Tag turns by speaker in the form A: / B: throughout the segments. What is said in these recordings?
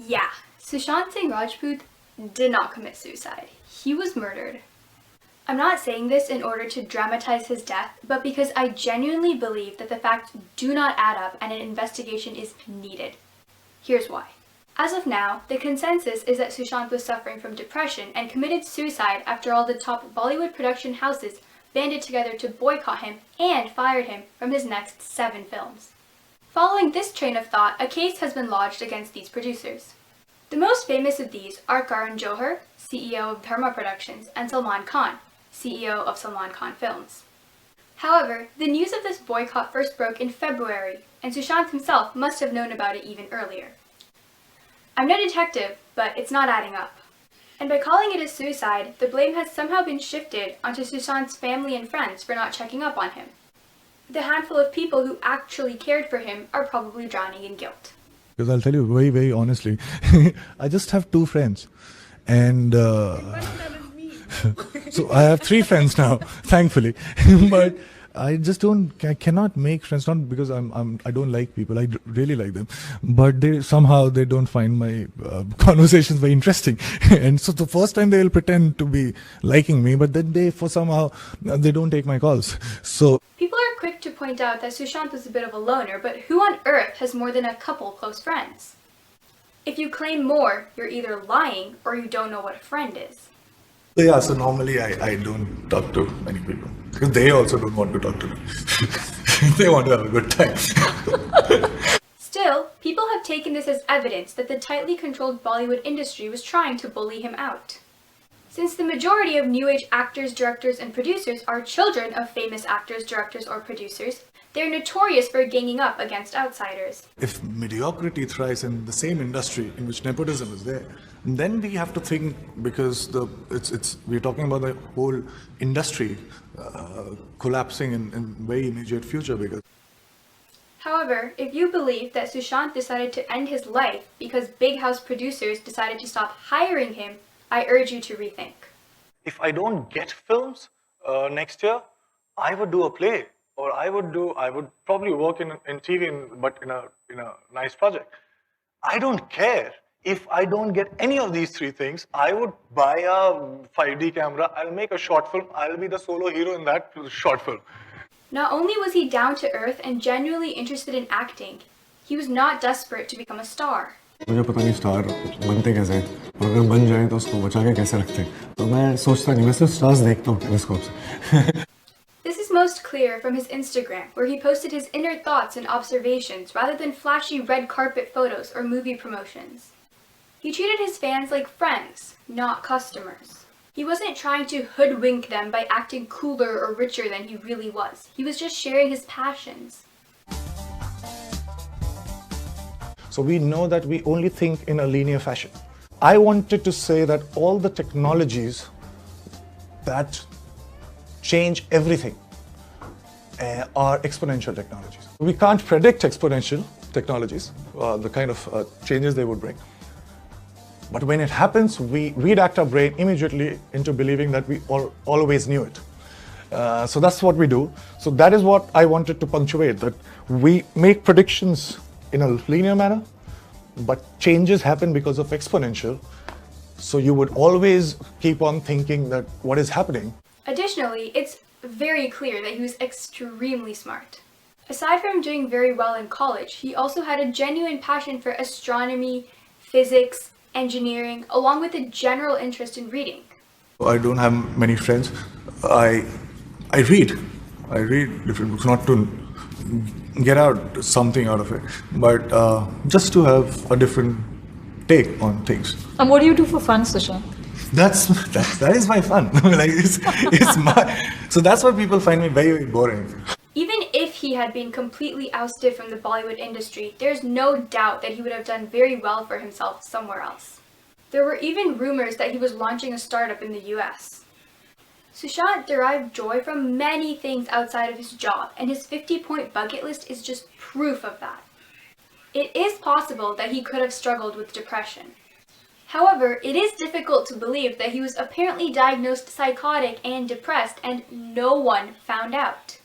A: Yeah, Sushant Singh Rajput did not commit suicide. He was murdered. I'm not saying this in order to dramatize his death, but because I genuinely believe that the facts do not add up and an investigation is needed. Here's why. As of now, the consensus is that Sushant was suffering from depression and committed suicide after all the top Bollywood production houses banded together to boycott him and fired him from his next 7 films. Following this train of thought, a case has been lodged against these producers. The most famous of these are Karan Johar, CEO of Dharma Productions, and Salman Khan, CEO of Salman Khan Films. However, the news of this boycott first broke in February, and Sushant himself must have known about it even earlier. I'm no detective, but it's not adding up. And by calling it a suicide, the blame has somehow been shifted onto Sushant's family and friends for not checking up on him. The handful of people who actually cared for him are probably drowning in guilt.
B: Because I'll tell you very, very honestly, I just have 2 friends. And so I have 3 friends now, thankfully. But I just I cannot make friends, not because I don't like people, I really like them. But they don't find my conversations very interesting. And so the first time they will pretend to be liking me, but then they don't take my calls. So
A: people are quick to point out that Sushant was a bit of a loner, but who on earth has more than a couple close friends? If you claim more, you're either lying or you don't know what a friend is.
B: yeah, so normally I don't talk to many people because they also don't want to talk to me. They want to have a good time.
A: Still, people have taken this as evidence that the tightly controlled Bollywood industry was trying to bully him out. Since the majority of new age actors, directors, and producers are children of famous actors, directors, or producers, they're notorious for ganging up against outsiders.
B: If mediocrity thrives in the same industry in which nepotism is there, then we have to think, because we're talking about the whole industry collapsing in very immediate future. Because
A: However, if you believe that Sushant decided to end his life because big house producers decided to stop hiring him, I urge you to rethink.
B: if I don't get films next year, I would do a play, or I would probably work in TV, but in a nice project. I don't care. If I don't get any of these 3 things, I would buy a 5D camera, I'll make a short film, I'll be the solo hero in that short film.
A: Not only was he down to earth and genuinely interested in acting, he was not desperate to become a star.
C: मुझे पता नहीं star बनते कैसे हैं, और अगर बन जाए तो उसको बचा के कैसे रखते हैं, तो मैं सोचता नहीं, मैं सिर्फ स्टार्स देखता हूँ टेलीस्कोप से.
A: This is most clear from his Instagram, where he posted his inner thoughts and observations rather than flashy red carpet photos or movie promotions. He treated his fans like friends, not customers. He wasn't trying to hoodwink them by acting cooler or richer than he really was. He was just sharing his passions.
B: So we know that we only think in a linear fashion. I wanted to say that all the technologies that change everything are exponential technologies. We can't predict exponential technologies, the kind of changes they would bring. But when it happens, we redact our brain immediately into believing that we always knew it. So that's what we do. So that is what I wanted to punctuate, that we make predictions in a linear manner, but changes happen because of exponential. So you would always keep on thinking that what is happening.
A: Additionally, it's very clear that he was extremely smart. Aside from doing very well in college, he also had a genuine passion for astronomy, physics, engineering, along with a general interest in reading.
B: I don't have many friends. I read. I read different books, not to get out something out of it, but just to have a different take on things.
D: And what do you do for fun, Sushant?
B: That is my fun. Like it's my. So that's why people find me very, very boring.
A: Even if he had been completely ousted from the Bollywood industry, there's no doubt that he would have done very well for himself somewhere else. There were even rumors that he was launching a startup in the US. Sushant derived joy from many things outside of his job, and his 50-point bucket list is just proof of that. It is possible that he could have struggled with depression. However, it is difficult to believe that he was apparently diagnosed psychotic and depressed and no one found out.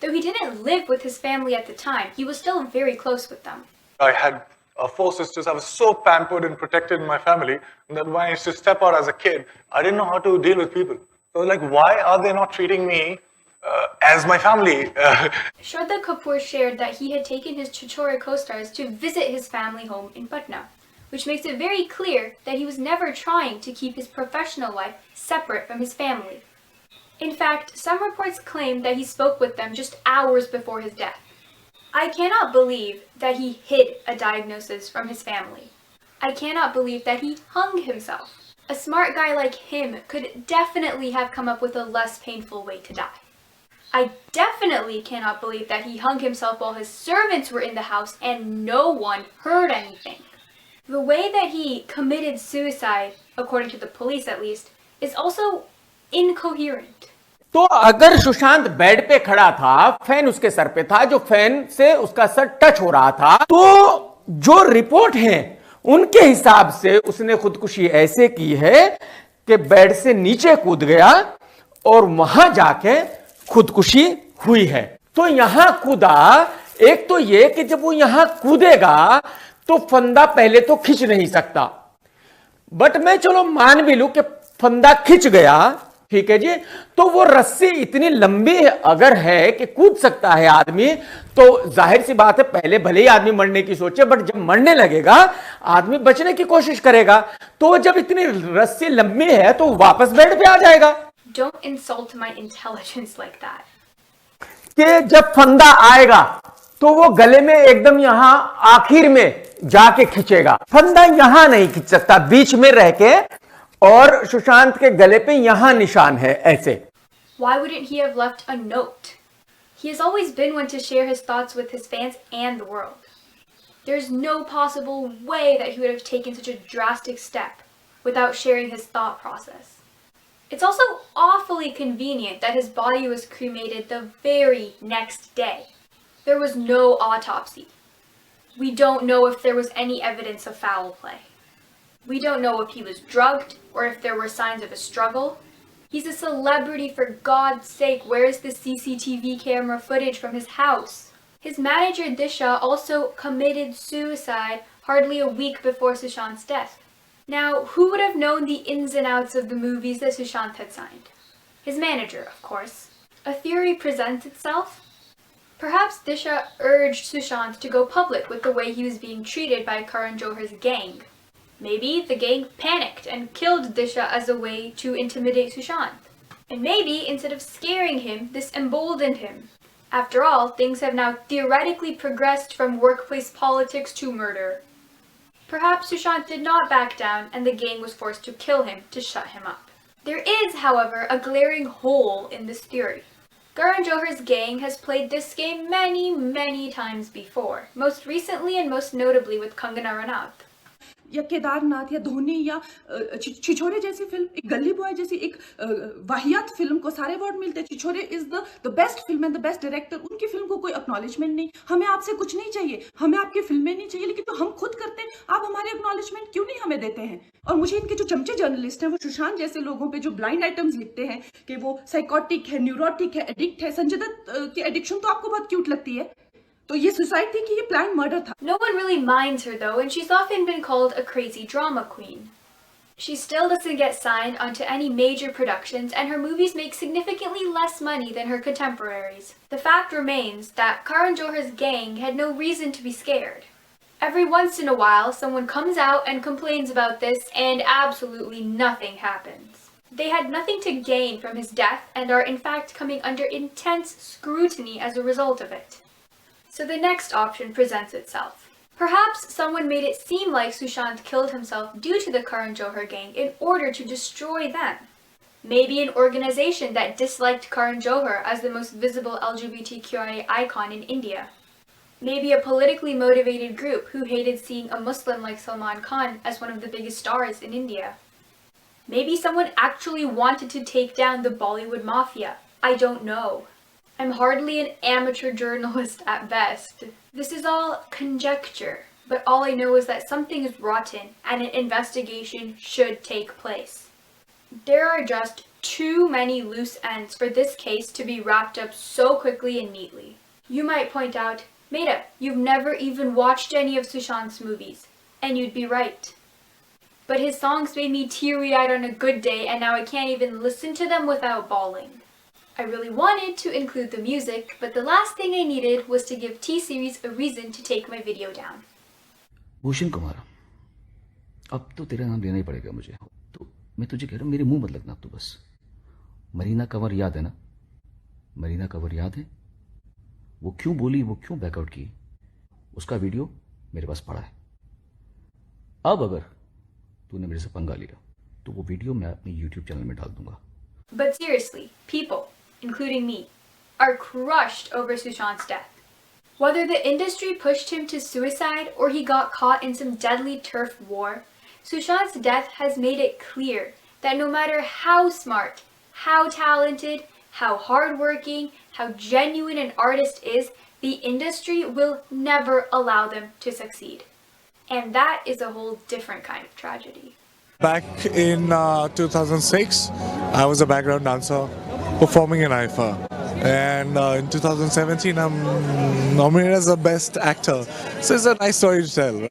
A: Though he didn't live with his family at the time, he was still very close with them.
B: I had four sisters. I was so pampered and protected in my family that when I used to step out as a kid, I didn't know how to deal with people. So like, why are they not treating me as my family?
A: Shraddha Kapoor shared that he had taken his Chichore co-stars to visit his family home in Patna, which makes it very clear that he was never trying to keep his professional life separate from his family. In fact, some reports claim that he spoke with them just hours before his death. I cannot believe that he hid a diagnosis from his family. I cannot believe that he hung himself. A smart guy like him could definitely have come up with a less painful way to die. I definitely cannot believe that he hung himself while his servants were in the house and no one heard anything. The way that he committed suicide, according to the police at least, is also incoherent.
E: तो अगर Sushant bed पे खड़ा था, fan उसके sir पे था, जो fan से उसका सर टच हो रहा था, तो जो रिपोर्ट है उनके हिसाब से उसने खुदकुशी ऐसे की है कि बेड से नीचे कूद गया और वहां जाके खुदकुशी हुई है। तो यहां कूदा, एक तो ये कि जब वो यहां कूदेगा तो फंदा पहले तो खींच नहीं सकता, बट मैं चलो मान भी लूं कि फंदा खींच गया, ठीक है जी, तो वो रस्सी इतनी लंबी अगर है कि कूद सकता है आदमी, तो जाहिर सी बात है पहले भले ही आदमी मरने की सोचे, बट जब मरने लगेगा आदमी बचने की कोशिश करेगा, तो जब इतनी रस्सी लंबी है तो वापस बेड पे आ जाएगा।
A: Don't insult my intelligence like that.
E: कि जब फंदा आएगा तो वो गले में एकदम यहां आखिर में जाके खींचेगा, फंदा यहां नहीं खींच सकता, बीच में रह के, और सुशांत के गले पे यहां निशान है ऐसे।
A: Why wouldn't he have left a note? He has always been one to share his thoughts with his fans and the world. There's no possible way that he would have taken such a drastic step without sharing his thought process. It's also awfully convenient that his body was cremated the very next day. There was no autopsy. We don't know if there was any evidence of foul play. We don't know if he was drugged or if there were signs of a struggle. He's a celebrity, for God's sake. Where's the CCTV camera footage from his house? His manager Disha also committed suicide hardly a week before Sushant's death. Now, who would have known the ins and outs of the movies that Sushant had signed? His manager, of course. A theory presents itself. Perhaps Disha urged Sushant to go public with the way he was being treated by Karan Johar's gang. Maybe the gang panicked and killed Disha as a way to intimidate Sushant. And maybe, instead of scaring him, this emboldened him. After all, things have now theoretically progressed from workplace politics to murder. Perhaps Sushant did not back down and the gang was forced to kill him to shut him up. There is, however, a glaring hole in this theory. Karan Johar's gang has played this game many times before, most recently and most notably with Kangana Ranaut.
F: या केदारनाथ या धोनी या छिछोरे जैसी film, एक गली boy जैसी एक वाहियात film को सारे अवार्ड मिलते हैं। Chhichhore is the best film and the best director, उनकी फिल्म को कोई एक्नॉलेजमेंट नहीं। हमें आपसे कुछ नहीं चाहिए, हमें आपकी फिल्में नहीं चाहिए, लेकिन तो हम खुद करते हैं, आप हमारे एक्नॉलेजमेंट क्यों नहीं हमें देते हैं? और मुझे इनके जो चमचे जर्नलिस्ट हैं वो सुशांत जैसे लोगों पे जो ब्लाइंड आइटम्स लिखते हैं कि वो साइकोटिक है, न्यूरोटिक है, एडिक्ट है। संजय दत्त की एडिक्शन तो आपको बहुत क्यूट लगती है, तो ये सुसाइड थी कि ये प्लान मर्डर था?
A: No one really minds her though, and she's often been called a crazy drama queen. She still doesn't get signed onto any major productions, and her movies make significantly less money than her contemporaries. The fact remains that Karan Johar's gang had no reason to be scared. Every once in a while, someone comes out and complains about this, and absolutely nothing happens. They had nothing to gain from his death and are in fact coming under intense scrutiny as a result of it. So the next option presents itself. Perhaps someone made it seem like Sushant killed himself due to the Karan Johar gang in order to destroy them. Maybe an organization that disliked Karan Johar as the most visible LGBTQIA icon in India. Maybe a politically motivated group who hated seeing a Muslim like Salman Khan as one of the biggest stars in India. Maybe someone actually wanted to take down the Bollywood mafia. I don't know. I'm hardly an amateur journalist at best. This is all conjecture, but all I know is that something is rotten and an investigation should take place. There are just too many loose ends for this case to be wrapped up so quickly and neatly. You might point out, Maida, you've never even watched any of Sushant's movies, and you'd be right. But his songs made me teary-eyed on a good day, and now I can't even listen to them without bawling. I really wanted to include the music, but the last thing I needed was to give T-Series a reason to take my video down.
G: Bhushan Kumar, अब तो तेरा नाम लेना ही पड़ेगा मुझे। तो मैं तुझे कह रहा हूँ, मेरे मुंह मत लगना अब तो बस। मरीना कंवर याद है ना? मरीना कंवर याद है? वो क्यों बोली, वो क्यों बैकआउट की, उसका वीडियो मेरे पास पड़ा है। अब अगर तूने मेरे से पंगा लिया तो वो वीडियो मैं अपने YouTube चैनल में डाल दूंगा।
A: But seriously, people, including me, are crushed over Sushant's death. Whether the industry pushed him to suicide or he got caught in some deadly turf war, Sushant's death has made it clear that no matter how smart, how talented, how hardworking, how genuine an artist is, the industry will never allow them to succeed. And that is a whole different kind of tragedy.
H: Back in 2006, I was a background dancer performing in IIFA. And in 2017, I'm nominated as the best actor. So it's a nice story to tell.